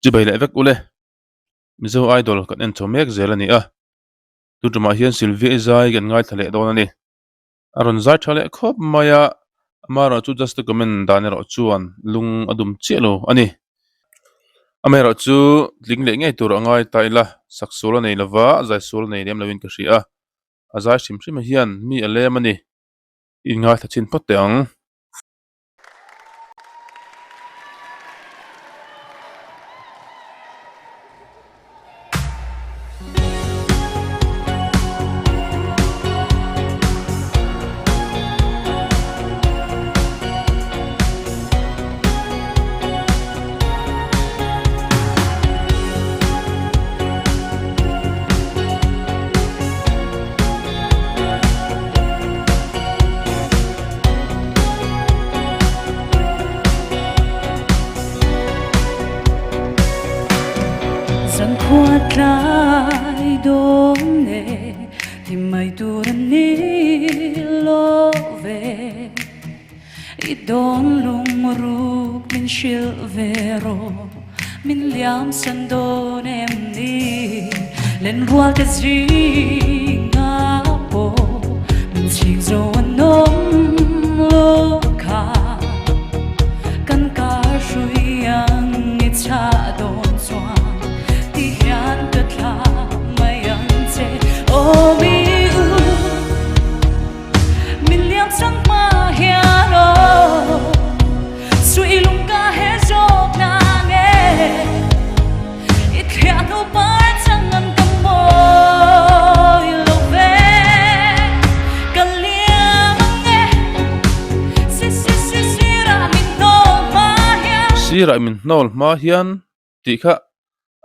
Chỉ bây lại vek ule mizo idol kan en thomek zelani a tu tuma hian Sylvia zai gan ngai thale don ani aron zai thale khop maya amara chu just comment danero chuan lung adum chelo ani amero chu lingle ngai tur angai taila saksola nei lova zai sol nei lem lawin ka hria azai shim shim hian mi alem ani inga thachin poteng Rằng khuất lại đốm nề thì mây tuần ní lo về ít đón lung rục mình chill về rồi mình liam sân đón em đi lên qua cái gì ngã bộ mình chỉ rồi anh ôm lo cả căn cả suy ang ít cha đón xoa Tiyan katla mayante o mi u Miliam sang mahiano Sui lung ka he jok na nge Ikhya no par changan kamoy lo ve Kalia mange Sira min nol mahian tikha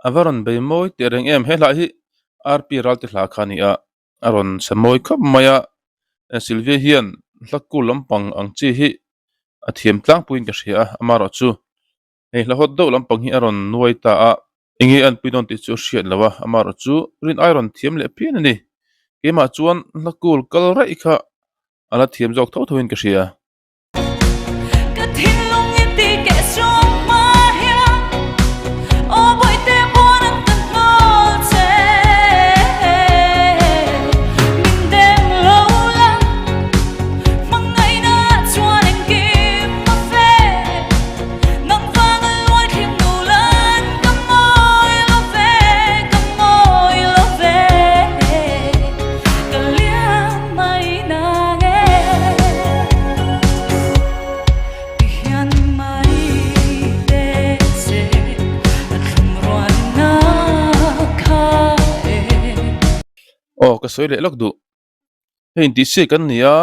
avaron beimoi tereng em hela hi RP ralte hla khani a aron samoi khop maya Sylvia hian hlakul lampang ang chi hi athiam tlang puin ka hria amaro chu ei hlahot do lampang hi aron nuai ta a ingi an pinon ti chu hriat lawa amaro chu rin iron thiam le pian ani kema chuan hlakul kal rai kha ala thiam jok tho thoin ka hria Oh, ka soi le lok du hein ti se kan nia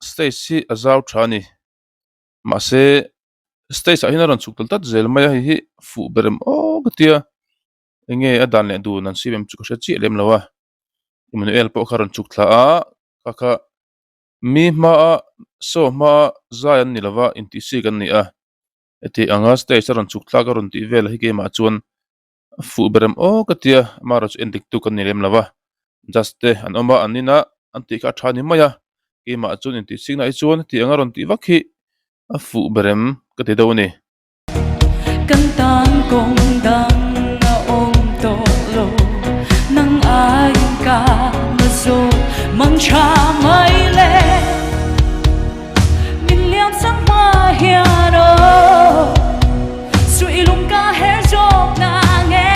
Stacy azau thani ma se Stacy a hinaron chuktal tat zel maya hi fu berem o gatia enge adan le du nan sibem chu ka chi lem lawa Emmanuel po kharon chuktla a ka mi ma so ma zayan ni lawa in ti se kan nia eti anga Stacy ron chuktla ka ron ti vel hi ke ma chuan fu berem o gatia maro chu endik tu kan ni lem lawa Juste an oma anina anti ka thani maya ke ma chun ti signa I chuan ti angaron ti vakhi a fu berem ka te do ni kan tan kong dang na om to lo nang ai ka ma zo mang cha mai le min liam sang ma hiano sui lung ka he jok na nge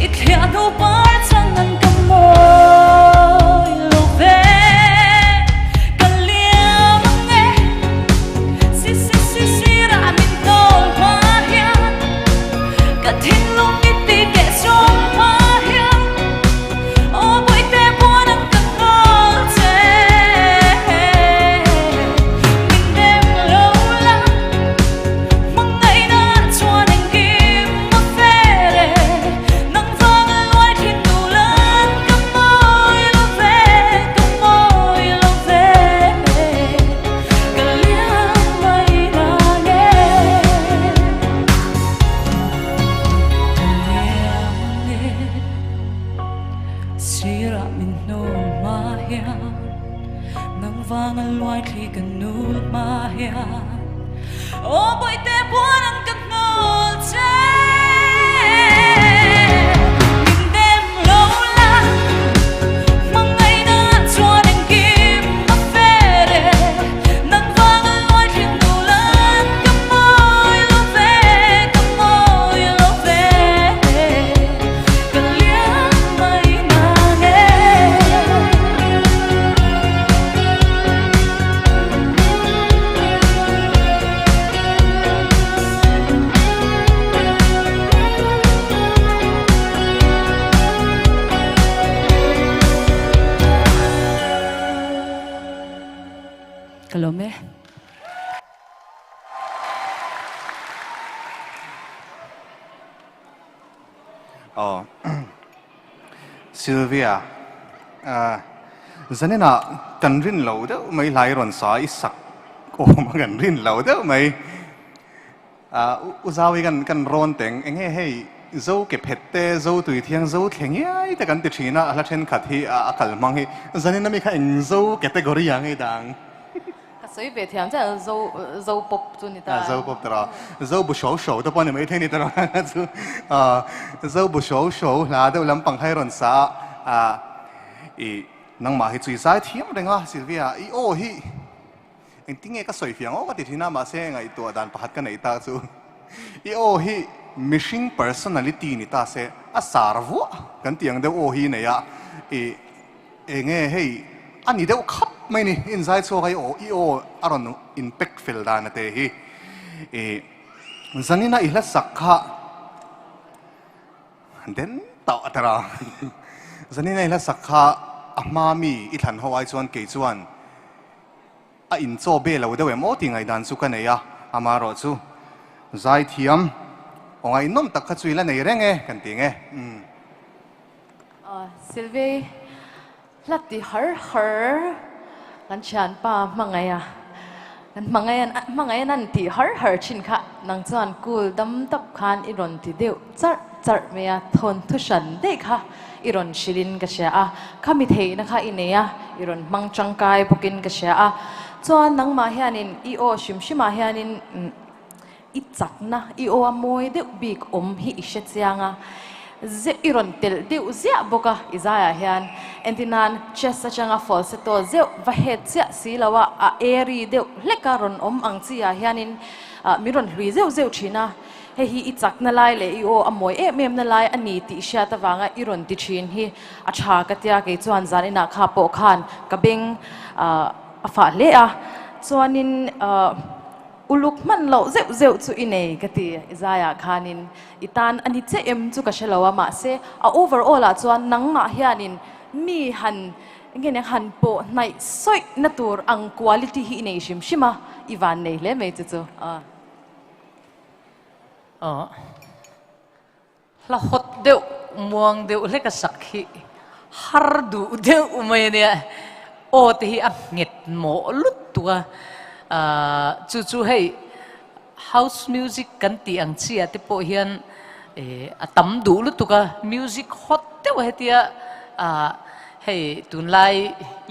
it hia no par changan kamoy lo ve kalia mange si ra min tol ma hian ka thin lung ni ti ke som ma hian o boy te bon ang kanol che min dem lo la mang ngai na chuan anh kim ma fe re nang vang loi thin tu lan kamoy lo ve kalia mai na nge Sira min no mahia nang vang loai khi kan nut mahia o boy te buan ang kan nol che Kalome. Oh, Sylvia, zanina kan rin lo đó mấy lại ron sa isak, mà kan rin lo đó mấy, uzawi kan ron teng, anh hey dâu kẹp hết te dâu tùy thiang dâu thiang ấy, ta kan tiệt na là trên khát hi akal mang hi, zanina mi khai dâu category yang ấy đang.所以别听这肉卜做你的。肉卜的啦，肉不熟熟都帮你没听你的啦，肉不熟熟，那都能帮开人啥能买去最晒甜的啊，Sylvia，哦嘿，你听个水平哦，我哋听那嘛声个ตัวdan pahat ka na ita so，哦嘿，missing personality ni ta se，sarvo，kan tiang de哦嘿呢呀，nghe hey。อันนี้เดี๋ยวขับไม่นี่อินไซด์ชัวร์ไอ้โออารมณ์อินเปกฟิลดานเตะฮีสันนี่น่าอีหละสักขะเด่นต่อตระสันนี่น่าอีหละสักขะอามามีอีทันหัวไอจวนเกจวนอินโซเบลเราเดี๋ยวมอติงไอดันสุกันเนี่ยอามารอจูใจเทียมองไอ้น้องตักขจุยละในเรื่องกันติงซิลวีลัดที่กันฉันป้ามังไงกันมังไงนั่นที่ชินค่ะนังจวนกูดำตับคานอีรอนที่เดียวจัดเมียทนทุชันได้ค่ะอีรอนชิลินกษเชียข้ามิเทนะคะอินเนียอีรอนมังจังกายพกินกษเชียจวนนังมาเฮียนินอีโอชิมาเฮียนินอีจักนะอีโอมวยเดียวบีกฮิอิเชตยังอีรอนเตลเดียวเสียบกะอิซายาเฮียนเอ็นตินันเชสจังอาฟอลเซโตเซววะเฮตเสียสีละว่าเอรีเดียวเล็กการอนอังซียาเฮียนินมิรอนลุยเซวชินะเฮฮีอิจักนั่นไลเลยอีโออมวยเมมนั่นไลอันนี้ติเชียตะวางอีรอนติชินฮีอาชากติยาเกจวนจานินาคาโปคานกะเบงอาฟาเลอะจวนินอุลุกมันเราเซวจุอินเอกติอิซายาคานินอิตานอันนี้เจมจุกเชลาวามาเซoverall จวนนังมาเฮียนินมีหันเงี้ยหันโปในสอยนัตัวอัง quality ฮีในชิมชิมาอีวานเนเลยไม่จู่ละหดเดียวมวงเดียวเล็กสักฮีฮาร์ดูเดียวไม่เนี่ยโอ้ที่อังเงดหมอลุดตัวจู่ๆให้ house music กันตีอังเชียที่พอเห็นตั้มดูลุดตัว music hot เดียวให้ที่ให้ตุนไล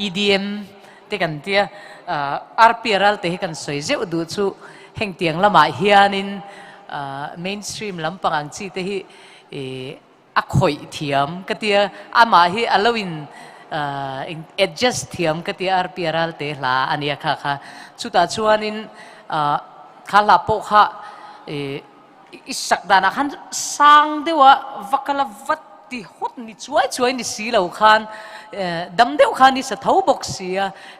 EDM ที่กันที่RPRL ที่ให้กันสวยเจ้าดูจู่แห่งเตียงละหมาเฮียนินmainstream ลำปังอังชีที่อักหอยเทียมก็ที่อามาฮีอลวินadjust เทียมก็ที่ RPRL ที่ละอันนี้ค่ะชุดชวนินข้าลาโปค่ะอิสักดานะขันสร้างเดียววักละวัดที่ฮดนี่ช่วยนี่สีเหล่าขันดำเดียวขันนี่สะท้าบกเสีย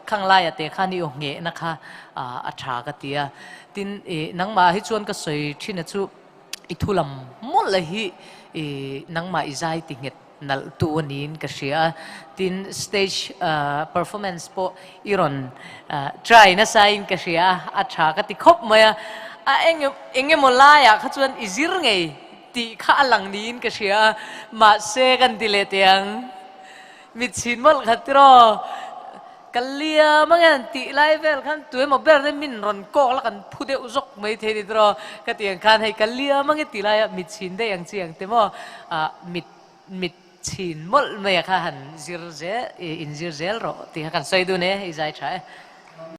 ข้างไล่แต่ขันนี่โอเงนะคะอัชากติยาตินนังมาให้ชวนก็สวยที่นั่นจู่อิทุลำมุ่งเลยฮีนังมาอิจายติงเงนัลตัวนี้ก็เสียติน stage performance พออีรอน try นะไซน์ก็เสียอัชากติคบมาเอ็งมลายข้าชวนอิจิรไงตีข้าหลังนี้ก็เสียมาเซกันติเลเตียงมิดชินมลขัดรอกัลเลียมังกันตีไลฟ์เวลขันตัวมาเบอร์ได้มินรอนก็แล้วกันพูดเดือดจกไม่เทดิตรอก็ตีอย่างขันให้กัลเลียมังกันตีไลฟ์มิดชินได้อย่างเจียงแต่ว่ามิดชินมลไม่อยากหันซิร์เจอินซิร์เจลรอตีกันใส่ดูเนี่ยอีใจใช่